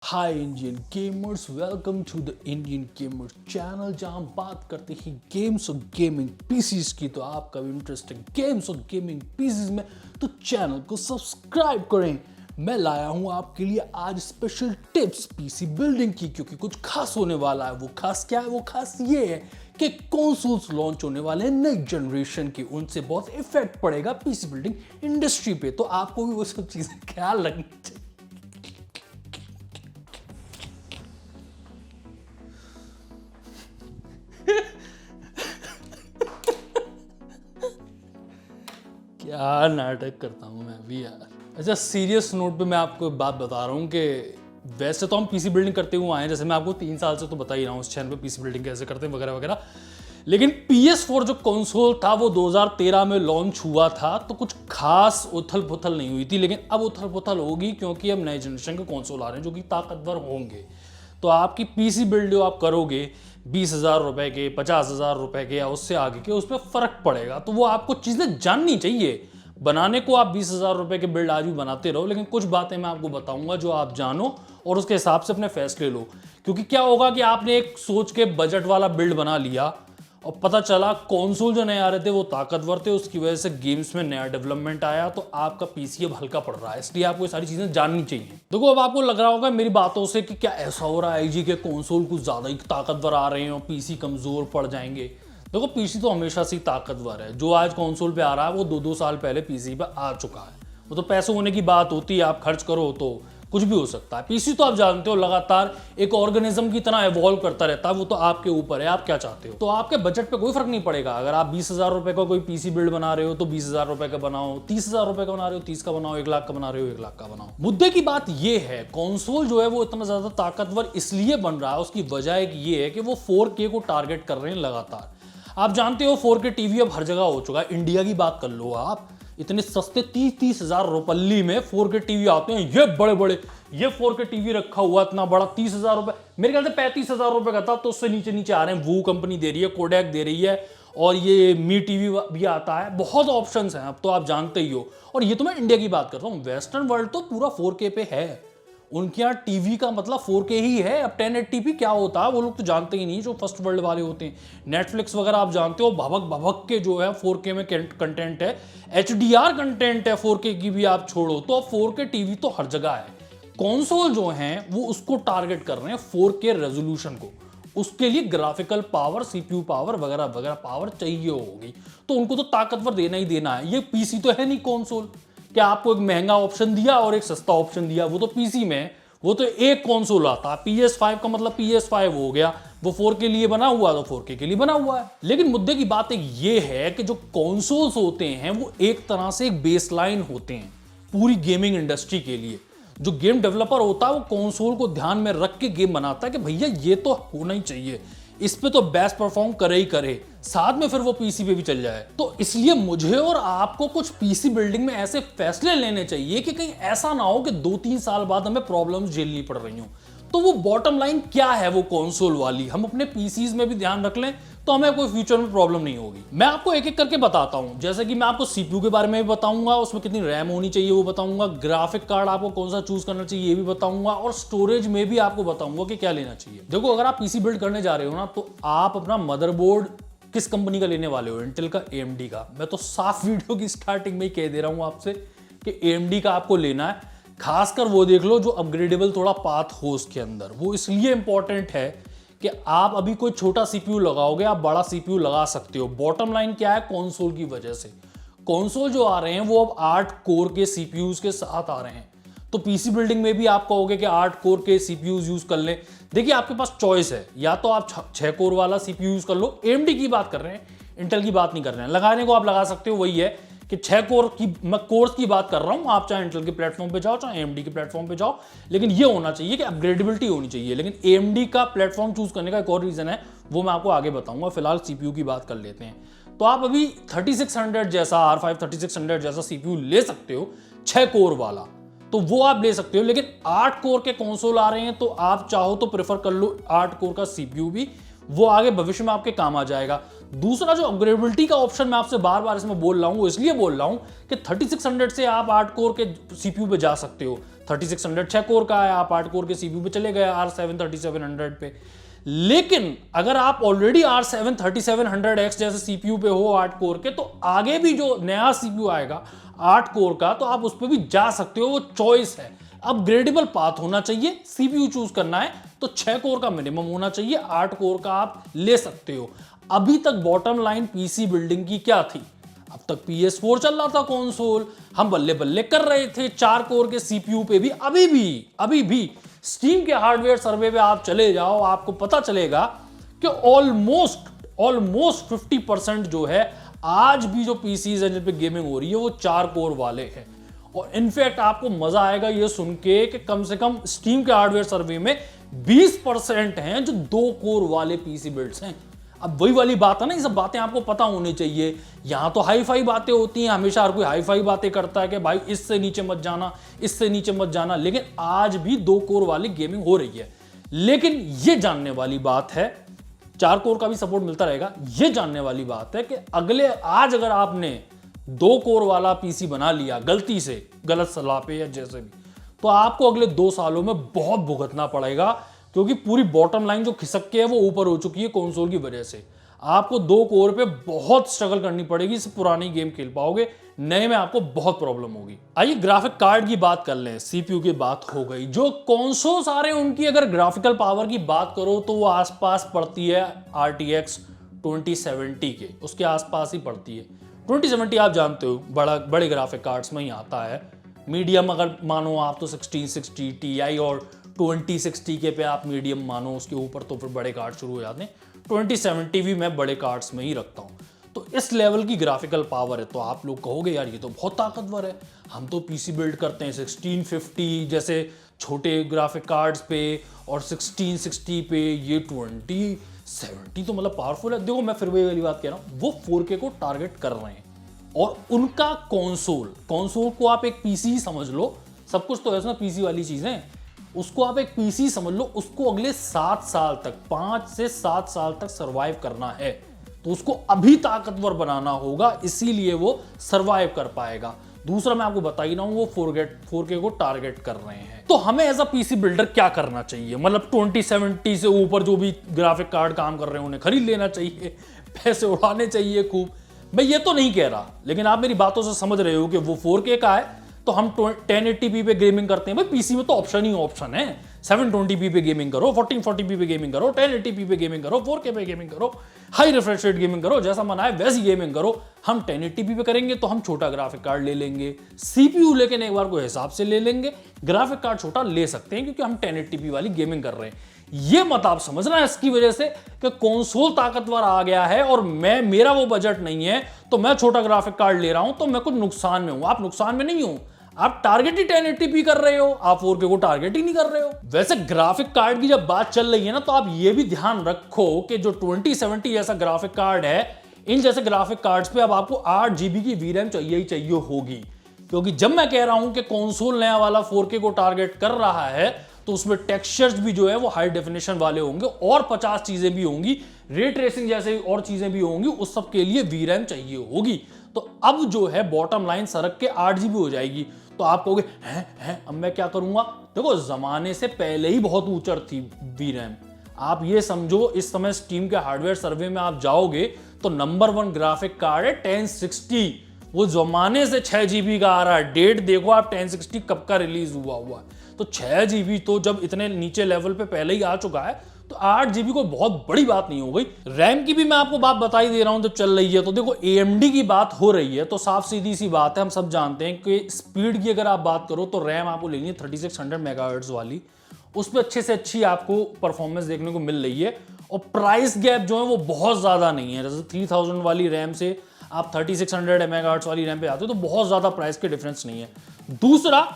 Hi Indian gamers, welcome to the Indian gamers channel, जहां हम बात करते हैं गेम्स और गेमिंग पीसीज की। तो आपका भी इंटरेस्ट है गेम्स और गेमिंग पीसीज में, तो चैनल को सब्सक्राइब करें। मैं लाया हूं आपके लिए आज स्पेशल टिप्स पीसी बिल्डिंग की, क्योंकि कुछ खास होने वाला है। वो खास क्या है? वो खास ये है कि कंसोल्स लॉन्च होने वाले हैं नई जनरेशन के, उनसे बहुत इफेक्ट पड़ेगा पीसी बिल्डिंग इंडस्ट्री पे। तो आपको भी वो सब चीजें ख्याल रखनी चाहिए। क्या नाटक करता हूँ मैं भी यार। अच्छा, सीरियस नोट पे मैं आपको एक बात बता रहा हूँ कि वैसे तो हम पीसी बिल्डिंग करते हुए आए हैं, जैसे मैं आपको 3 साल से तो बता ही रहा हूँ इस चैनल पे पीसी बिल्डिंग कैसे करते हैं वगैरह वगैरह। लेकिन PS4 जो कंसोल था वो 2013 में लॉन्च हुआ था, तो कुछ खास उथल पुथल नहीं हुई थी। लेकिन अब उथल पुथल होगी, क्योंकि अब नए जनरेशन के कंसोल आ रहे हैं जो कि ताकतवर होंगे। तो आपकी पीसी बिल्ड जो आप करोगे 20,000 रुपए के, 50,000 रुपए के या उससे आगे के, उस पर फर्क पड़ेगा। तो वो आपको चीजें जाननी चाहिए। बनाने को आप 20,000 रुपए के बिल्ड आज भी बनाते रहो, लेकिन कुछ बातें मैं आपको बताऊंगा जो आप जानो और उसके हिसाब से अपने फैसले लो। क्योंकि क्या होगा कि आपने एक सोच के बजट वाला बिल्ड बना लिया और पता चला कंसोल जो नए आ रहे थे वो ताकतवर थे, उसकी वजह से गेम्स में नया डेवलपमेंट आया, तो आपका पीसी अब हल्का पड़ रहा है। इसलिए आपको ये सारी चीजें जाननी चाहिए। देखो, अब आपको लग रहा होगा मेरी बातों से कि क्या ऐसा हो रहा है जी के कंसोल कुछ ज्यादा ही ताकतवर आ रहे हैं और पीसी कमजोर पड़ जाएंगे। देखो, पीसी तो हमेशा से ही ताकतवर है। जो आज कंसोल पे आ रहा है वो 2-2 साल पहले पीसी पे आ चुका है। वो तो पैसे होने की बात होती है, आप खर्च करो तो कुछ भी हो सकता है। पीसी तो आप जानते हो लगातार एक ऑर्गेनिज्म की तरह इवॉल्व करता रहता है। वो तो आपके ऊपर है, आप क्या चाहते हो। तो आपके बजट पे कोई फर्क नहीं पड़ेगा। अगर आप 20,000 रुपए का कोई पीसी बिल्ड बना रहे हो तो 20,000 रुपए का बनाओ, 30,000 रुपए का बना रहे हो 30 का बनाओ, 1 लाख का बना रहे हो 1 लाख का बनाओ। मुद्दे की बात ये है, कंसोल जो है वो इतना ज्यादा ताकतवर इसलिए बन रहा है, उसकी वजह एक ये है कि वो 4K को टारगेट कर रहे हैं लगातार। आप जानते हो 4K टीवी अब हर जगह हो चुका है। इंडिया की बात कर लो आप, इतने सस्ते 30-30 हजार रुपये में 4K टीवी आते हैं। ये बड़े बड़े, ये 4K टीवी रखा हुआ इतना बड़ा 30,000 रुपए, मेरे ख्याल से 35,000 रुपए का था, तो उससे नीचे नीचे आ रहे हैं। वू कंपनी दे रही है, कोडैक दे रही है, और ये मी टीवी भी आता है। बहुत ऑप्शंस हैं अब तो, आप जानते ही हो। और ये तो मैं इंडिया की बात करता हूँ, वेस्टर्न वर्ल्ड तो पूरा 4K पे है। उनके यहाँ टीवी का मतलब 4K ही है। अब 1080p क्या होता है वो लोग तो जानते ही नहीं, जो फर्स्ट वर्ल्ड वाले होते हैं। नेटफ्लिक्स वगैरह आप जानते हो, भभक भभक के जो है 4K में कंटेंट है, HDR कंटेंट है 4K की भी आप छोड़ो। तो अब 4K टीवी तो हर जगह है। कंसोल जो हैं वो उसको टारगेट कर रहे हैं, 4K रेजोल्यूशन को। उसके लिए ग्राफिकल पावर, CPU पावर वगैरह वगैरह पावर चाहिए होगी, तो उनको तो ताकतवर देना ही देना है। ये पीसी तो है नहीं कंसोल, क्या आपको एक महंगा ऑप्शन दिया और एक सस्ता ऑप्शन दिया। वो तो पीसी में वो तो एक कंसोल आता है। PS5 का मतलब PS5 हो गया, वो 4K के लिए बना हुआ तो 4K के लिए बना हुआ है। लेकिन मुद्दे की बात एक ये है कि जो कंसोल्स होते हैं वो एक तरह से एक बेसलाइन होते हैं पूरी गेमिंग इंडस्ट्री के लिए। जो गेम डेवलपर होता है वो कंसोल को ध्यान में रख के गेम बनाता है कि भैया ये तो होना ही चाहिए, इस पे तो बेस्ट परफॉर्म करे ही करे, साथ में फिर वो पीसी पे भी चल जाए। तो इसलिए मुझे और आपको कुछ पीसी बिल्डिंग में ऐसे फैसले लेने चाहिए कि कहीं ऐसा ना हो कि 2-3 साल बाद हमें प्रॉब्लम्स झेलनी पड़ रही हो। तो वो बॉटम लाइन क्या है वो कंसोल वाली, हम अपने पीसीज में भी ध्यान रख लें तो हमें कोई फ्यूचर में प्रॉब्लम नहीं होगी। मैं आपको एक एक करके बताता हूं। जैसे कि मैं आपको सीपीयू के बारे में भी बताऊंगा, उसमें कितनी रैम होनी चाहिए वो बताऊंगा, ग्राफिक कार्ड आपको कौन सा चूज करना चाहिए ये भी बताऊंगा, और स्टोरेज में भी आपको बताऊंगा कि क्या लेना चाहिए। देखो, अगर आप पीसी बिल्ड करने जा रहे हो ना, तो आप अपना मदरबोर्ड किस कंपनी का लेने वाले हो, इंटेल का, AMD का। मैं तो साफ वीडियो की स्टार्टिंग में ही कह दे रहा हूं आपसे कि AMD का आपको लेना है। खासकर वो देख लो जो अपग्रेडेबल थोड़ा पाथ हो उसके अंदर। वो इसलिए इंपॉर्टेंट है कि आप अभी कोई छोटा सीपीयू लगाओगे, आप बड़ा सीपीयू लगा सकते हो। बॉटम लाइन क्या है, कंसोल की वजह से कंसोल जो आ रहे हैं वो अब 8 कोर के सीपीयूज के साथ आ रहे हैं। तो पीसी बिल्डिंग में भी आप कहोगे कि 8 कोर के सीपीयूज यूज कर लें। देखिए, आपके पास चॉइस है, या तो आप 6 कोर वाला सीपीयू यूज कर लो। AMD की बात कर रहे हैं, इंटेल की बात नहीं कर रहे हैं। लगाने को आप लगा सकते हो, वही है कि 6 कोर की, मैं कोर्स की बात कर रहा हूं। आप चाहे इंटेल के प्लेटफॉर्म पे जाओ, चाहे AMD के प्लेटफॉर्म पे जाओ, लेकिन ये होना चाहिए कि अपग्रेडेबिलिटी होनी चाहिए। लेकिन AMD का प्लेटफॉर्म चूज करने का एक और रीजन है, वो मैं आपको आगे बताऊंगा। फिलहाल सीपीयू की बात कर लेते हैं। तो आप अभी 3600 जैसा, R5 3600 जैसा सीपीयू ले सकते हो, 6 कोर वाला, तो वो आप ले सकते हो। लेकिन 8 कोर के कंसोल आ रहे हैं, तो आप चाहो तो प्रेफर कर लो 8 कोर का सीपीयू भी, वो आगे भविष्य में आपके काम आ जाएगा। दूसरा, जो अपग्रेडेबिलिटी का ऑप्शन मैं आपसे बार बार इसमें बोल रहा हूं, वो इसलिए बोल रहा हूं कि 3600 से आप 8 कोर के सीपीयू पे जा सकते हो। 3600 6 कोर का है, आप 8 कोर के सीपीयू पे चले गए R7 3700 पे। लेकिन अगर आप ऑलरेडी R7 3700X जैसे सीपीयू पे हो 8 कोर के, तो आगे भी जो नया सीपीयू आएगा 8 कोर का, तो आप उस पर भी जा सकते हो, वो चॉइस है। अपग्रेडेबल पाथ होना चाहिए, सीपीयू चूज करना है तो 6 कोर का मिनिमम होना चाहिए, 8 कोर का आप ले सकते हो। अभी तक बॉटम लाइन पीसी बिल्डिंग की क्या थी? अब तक PS4 चल रहा था कंसोल, हम बल्ले बल्ले कर रहे थे 4 कोर के सीपीयू पे भी। अभी भी स्टीम के हार्डवेयर सर्वे पे आप चले जाओ, आपको पता चलेगा कि ऑलमोस्ट 50% जो है आज भी जो पीसीज हैं जिन पे गेमिंग हो रही है वो 4 कोर वाले हैं। और इनफैक्ट आपको मजा आएगा ये सुन के कि कम से कम स्टीम के हार्डवेयर सर्वे में 20% हैं जो 2 कोर वाले पीसी बिल्ड्स हैं। अब वही वाली बात है ना, ये सब बातें आपको पता होनी चाहिए। यहां तो हाई फाई बातें होती हैं, हमेशा हर कोई हाई फाई बातें करता है कि भाई इससे नीचे मत जाना, इससे नीचे मत जाना, लेकिन आज भी 2 कोर वाली गेमिंग हो रही है। लेकिन ये जानने वाली बात है, 4 कोर का भी सपोर्ट मिलता रहेगा। ये जानने वाली बात है कि आज अगर आपने 2 कोर वाला पीसी बना लिया गलती से, गलत सलाह पे या जैसे भी, तो आपको अगले 2 सालों में बहुत भुगतना पड़ेगा, क्योंकि पूरी बॉटम लाइन जो खिसक के है वो ऊपर हो चुकी है कंसोल की वजह से। आपको 2 कोर पे बहुत स्ट्रगल करनी पड़ेगी, सिर्फ पुरानी गेम खेल पाओगे, नए में आपको बहुत प्रॉब्लम होगी। आइए ग्राफिक कार्ड की बात कर लें, सीपीयू की बात हो गई। जो कंसोल्स आ रहे हैं उनकी अगर ग्राफिकल पावर की बात करो तो वो आसपास पड़ती है RTX 2070 के, उसके आसपास ही पड़ती है। 2070 आप जानते हो बड़े ग्राफिक कार्ड्स में ही आता है। मीडियम अगर मानो आप तो 1660 Ti और 2060 के पे आप मीडियम मानो, उसके ऊपर तो फिर बड़े कार्ड शुरू हो जाते हैं। 2070 भी मैं बड़े कार्ड्स में ही रखता हूँ। तो इस लेवल की ग्राफिकल पावर है, तो आप लोग कहोगे यार ये तो बहुत ताकतवर है, हम तो पीसी बिल्ड करते हैं 1650 जैसे छोटे ग्राफिक कार्ड्स पे और 1660 पे, ये 2070 तो मतलब पावरफुल है। देखो मैं फिर वही वाली बात कह रहा हूँ, वो 4K को टारगेट कर रहे हैं और उनका कंसोल को आप एक पीसी ही समझ लो, सब कुछ तो है उसमें पीसी वाली चीजें, उसको आप एक पीसी समझ लो। उसको अगले 7 साल तक, 5 से 7 साल तक सरवाइव करना है, तो उसको अभी ताकतवर बनाना होगा, इसीलिए वो सरवाइव कर पाएगा। दूसरा मैं आपको बता ही रहा हूं, वो 4K को टारगेट कर रहे हैं। तो हमें एज अ पीसी बिल्डर क्या करना चाहिए? मतलब 2070 से ऊपर जो भी ग्राफिक कार्ड काम कर रहे हैं उन्हें खरीद लेना चाहिए, पैसे उड़ाने चाहिए खूब। मैं ये तो नहीं कह रहा, लेकिन आप मेरी बातों से समझ रहे हो कि वो 4K का है तो हम 1080p पे गेमिंग करते हैं। भाई पीसी में तो ऑप्शन ही ऑप्शन है, 720p पे गेमिंग करो, 1440p पे गेमिंग करो, 1080p पे गेमिंग करो, 4K पे गेमिंग करो, हाई रिफ्रेश रेट गेमिंग करो, जैसा मन आए वैसी गेमिंग करो। हम 1080p पे करेंगे तो हम छोटा ग्राफिक कार्ड ले लेंगे, सीपीयू लेकिन एक बार को हिसाब से ले लेंगे, ग्राफिक कार्ड छोटा ले सकते हैं क्योंकि हम 1080p वाली गेमिंग कर रहे हैं। ये मत आप समझना इसकी वजह से कि कंसोल ताकतवर आ गया है और मेरा वो बजट नहीं है तो मैं छोटा ग्राफिक कार्ड ले रहा हूं तो मैं कुछ नुकसान में हूं। आप नुकसान में नहीं हो, आप टारगेट ही 1080p कर रहे हो, आप 4K को टारगेट ही नहीं कर रहे हो। वैसे ग्राफिक कार्ड की जब बात चल रही है ना, तो आप ये भी ध्यान रखो कि जो 2070 जैसा ग्राफिक कार्ड है, इन जैसे ग्राफिक कार्ड्स पे अब आपको 8 GB की VRAM चाहिए ही चाहिए होगी, क्योंकि जब मैं कह रहा हूं कि कंसोल नया वाला 4K को टारगेट कर रहा है तो उसमें टेक्सचर्स भी जो है वो हाई डेफिनेशन वाले होंगे और 50 चीजें भी होंगी, रे ट्रेसिंग जैसे और चीजें भी होंगी, उस सब के लिए VRAM चाहिए होगी। तो अब जो है बॉटम लाइन सरक के 8 GB हो जाएगी। तो आप कहोगे हैं अब मैं क्या करूंगा? देखो जमाने से पहले ही बहुत ऊंचर थी VRAM। आप ये समझो इस समय स्टीम के हार्डवेयर सर्वे में आप जाओगे तो नंबर 1 ग्राफिक कार्ड है 1060, वो जमाने से 6 GB का आ रहा है। डेट देखो आप 1060 कब का रिलीज हुआ है, तो 6 GB तो जब इतने नीचे लेवल पे पहले ही आ चुका है तो 8 GB को बहुत बड़ी बात नहीं हो गई। रैम की भी मैं आपको बात बता ही दे रहा हूं जब चल रही है। तो देखो AMD की बात हो रही है तो साफ सीधी सी बात है, हम सब जानते हैं कि स्पीड की अगर आप बात करो तो रैम आपको लेनी है 3600 MHz वाली, उस पर अच्छे से अच्छी आपको परफॉर्मेंस देखने को मिल रही है और प्राइस गैप जो है वो बहुत ज्यादा नहीं है। जैसे 3000 वाली रैम से आप 3600 MHz वाली रैम पे आते हो तो बहुत ज्यादा प्राइस के डिफरेंस नहीं है। दूसरा,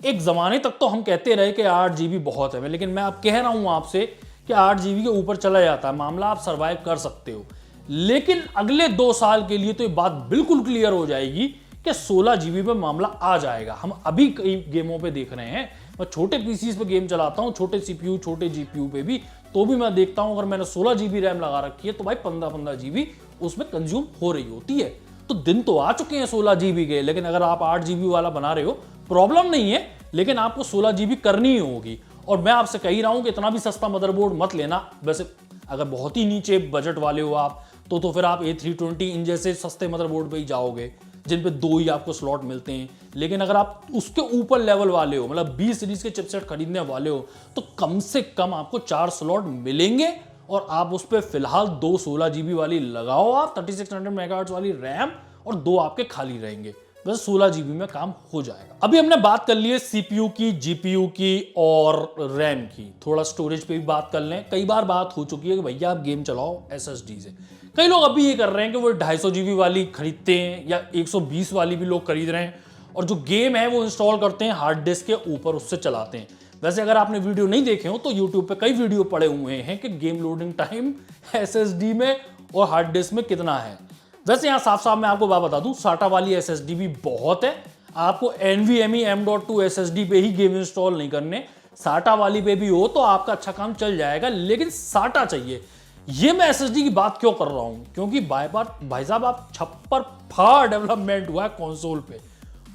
एक जमाने तक तो हम कहते रहे कि 8 GB बहुत है, लेकिन मैं अब कह रहा हूं आपसे कि 8 GB के ऊपर चला जाता है मामला, आप सरवाइव कर सकते हो। लेकिन अगले 2 साल के लिए तो ये बात बिल्कुल क्लियर हो जाएगी कि 16 GB पे मामला आ जाएगा। हम अभी कई गेमों पे देख रहे हैं, मैं छोटे पीसीज पे गेम चलाता हूं, छोटे CPU छोटे GPU पे भी, तो भी मैं देखता हूं अगर मैंने 16 GB रैम लगा रखी है तो भाई 15-15 GB उसमें कंज्यूम हो रही होती है। तो दिन तो आ चुके हैं 16 GB के, लेकिन अगर आप 8 GB वाला बना रहे हो प्रॉब्लम नहीं है, लेकिन आपको 16 GB करनी ही होगी। और मैं आपसे कह ही रहा हूं कि इतना भी सस्ता मदरबोर्ड मत लेना। वैसे अगर बहुत ही नीचे बजट वाले हो आप तो फिर आप A320 इन जैसे सस्ते मदरबोर्ड पे ही जाओगे जिन पे 2 ही आपको स्लॉट मिलते हैं। लेकिन अगर आप उसके ऊपर लेवल वाले हो, मतलब 20 सीरीज के चिपसेट खरीदने वाले हो, तो कम से कम आपको 4 स्लॉट मिलेंगे और आप उस पर फिलहाल 2 16 GB वाली लगाओ, आप 3600 मेगाहर्ट्ज वाली रैम, और 2 आपके खाली रहेंगे। बस 16 GB में काम हो जाएगा। अभी हमने बात कर ली है CPU की, GPU की और रैम की। थोड़ा स्टोरेज पे भी बात कर लें। कई बार बात हो चुकी है कि भैया आप गेम चलाओ SSD से। कई लोग अभी ये कर रहे हैं कि वो 250 GB वाली खरीदते हैं या 120 वाली भी लोग खरीद रहे हैं, और जो गेम है वो इंस्टॉल करते हैं हार्ड डिस्क के ऊपर, उससे चलाते हैं। वैसे अगर आपने वीडियो नहीं देखे हो तो YouTube पे कई वीडियो पड़े हुए हैं कि गेम लोडिंग टाइम SSD में और हार्ड डिस्क में कितना है। वैसे यहाँ साफ साफ मैं आपको बात बता दूं, SATA वाली SSD भी बहुत है। आपको NVMe M.2 SSD पे ही गेम इंस्टॉल नहीं करने, SATA वाली पे भी हो तो आपका अच्छा काम चल जाएगा, लेकिन SATA चाहिए। ये मैं SSD की बात क्यों कर रहा हूं, क्योंकि भाई साहब आप छप्पर फाड़ डेवलपमेंट हुआ है कंसोल पे,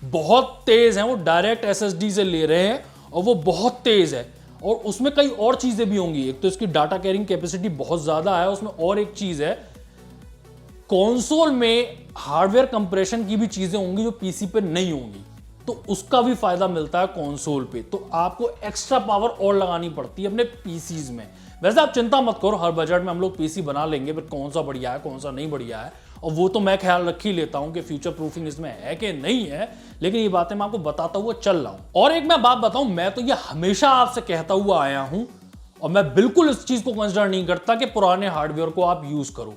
बहुत तेज है। वो डायरेक्ट SSD से ले रहे हैं और वो बहुत तेज है, और उसमें कई और चीजें भी होंगी। एक तो इसकी डाटा कैरिंग कैपेसिटी बहुत ज्यादा है, उसमें और एक चीज है, कंसोल में हार्डवेयर कंप्रेशन की भी चीजें होंगी जो पीसी पे नहीं होंगी, तो उसका भी फायदा मिलता है कंसोल पे। तो आपको एक्स्ट्रा पावर और लगानी पड़ती है अपने पीसीज में। वैसे आप चिंता मत करो, हर बजट में हम लोग पीसी बना लेंगे, फिर कौन सा बढ़िया है कौन सा नहीं बढ़िया है, और वो तो मैं ख्याल रख ही लेता हूं कि फ्यूचर प्रूफिंग इसमें है कि नहीं है। लेकिन ये बातें मैं आपको बताता हुआ चल रहा हूं। और एक मैं बात बताऊं, मैं तो ये हमेशा आपसे कहता हुआ आया हूं, और मैं बिल्कुल इस चीज को कंसिडर नहीं करता कि पुराने हार्डवेयर को आप यूज करो।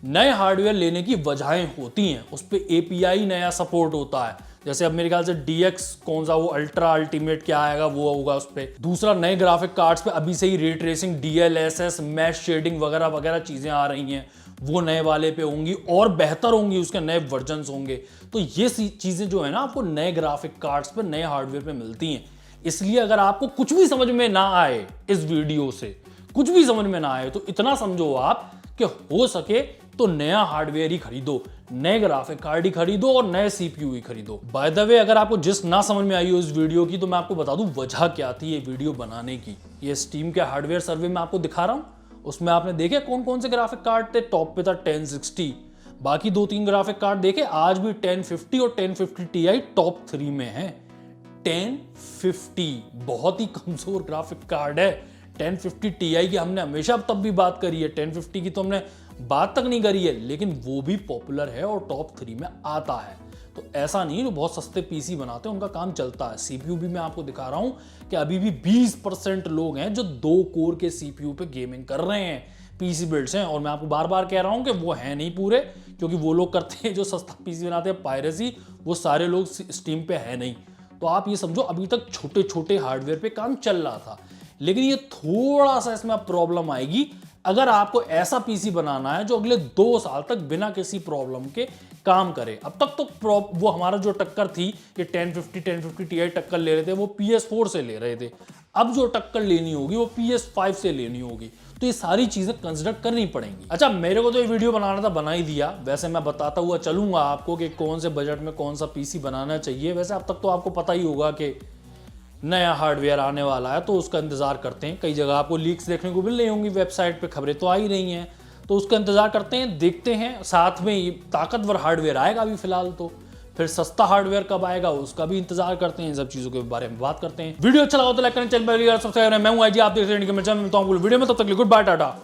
नए हार्डवेयर लेने की वजहें होती हैं, उस पर API नया सपोर्ट होता है। जैसे अब मेरे ख्याल से DX कौन सा वो अल्ट्रा अल्टीमेट क्या आएगा वो होगा उस पर। दूसरा, नए ग्राफिक कार्ड्स पे अभी से ही ray tracing, DLSS, mash shading वगैरह वगैरह चीजें आ रही हैं, वो नए वाले पे होंगी और बेहतर होंगी, उसके नए वर्जन्स होंगे। तो ये चीजें जो है ना आपको नए ग्राफिक कार्ड्स पे, नए हार्डवेयर पे मिलती हैं। इसलिए अगर आपको कुछ भी समझ में ना आए इस वीडियो से, कुछ भी समझ में ना आए, तो इतना समझो आप कि हो सके तो नया हार्डवेयर ही खरीदो, नए ग्राफिक कार्ड ही खरीदो और नए CPU ही खरीदो। बाय द वे, अगर आपको जिस ना समझ में आई हो इस वीडियो की, तो मैं आपको बता दूं वजह क्या थी ये वीडियो बनाने की। ये स्टीम के हार्डवेयर सर्वे में आपको दिखा रहा हूं, उसमें आपने देखे कौन कौन से ग्राफिक कार्ड थे। टॉप पे था 1060, बाकी 2-3 ग्राफिक कार्ड देखे, आज भी 1050 और 1050 Ti टॉप 3 में है। 1050 बहुत ही कमजोर ग्राफिक कार्ड है। 1050 Ti की हमने हमेशा तब भी बात करी है, 1050 की तो हमने बात तक नहीं करी है, लेकिन वो भी पॉपुलर है और टॉप 3 में आता है। तो ऐसा नहीं, जो बहुत सस्ते पीसी बनाते हैं उनका काम चलता है। CPU भी मैं आपको दिखा रहा हूं कि अभी भी 20% लोग हैं जो 2 कोर के CPU पे गेमिंग कर रहे हैं, पीसी बिल्ड्स हैं। और मैं आपको बार बार कह रहा हूं कि वो है नहीं पूरे, क्योंकि वो लोग करते हैं जो सस्ता पीसी बनाते हैं पायरेसी, वो सारे लोग स्टीम पे है नहीं। तो आप ये समझो अभी तक छोटे छोटे हार्डवेयर पे काम चल रहा था, लेकिन ये थोड़ा सा इसमें प्रॉब्लम आएगी अगर आपको ऐसा पीसी बनाना है जो अगले 2 साल तक बिना किसी प्रॉब्लम के काम करे। अब तक तो वो हमारा जो टक्कर थी कि 1050 Ti टक्कर ले रहे थे, वो PS4 से ले रहे थे। अब जो टक्कर लेनी होगी वो PS5 से लेनी होगी। तो ये सारी चीजें कंसिडर करनी पड़ेंगी। अच्छा, मेरे को तो ये वीडियो बनाना था, बना ही दिया। वैसे मैं बताता हुआ चलूंगा आपको कि कौन से बजट में कौन सा पीसी बनाना चाहिए। वैसे अब तक तो आपको पता ही होगा कि नया हार्डवेयर आने वाला है, तो उसका इंतजार करते हैं। कई जगह आपको लीक्स देखने को मिल रही होंगी, वेबसाइट पे खबरें तो आ ही रही हैं, तो उसका इंतजार करते हैं, देखते हैं। साथ में ये ताकतवर हार्डवेयर आएगा अभी फिलहाल, तो फिर सस्ता हार्डवेयर कब आएगा उसका भी इंतजार करते हैं। इन सब चीजों के बारे में बात करते हैं। वीडियो अच्छा लगा तो लाइक करें, चैनल पर सब्सक्राइब करें। मैं हूं IG, आप देख रहे हैं वीडियो में। तब तक गुड बाय, टाटा।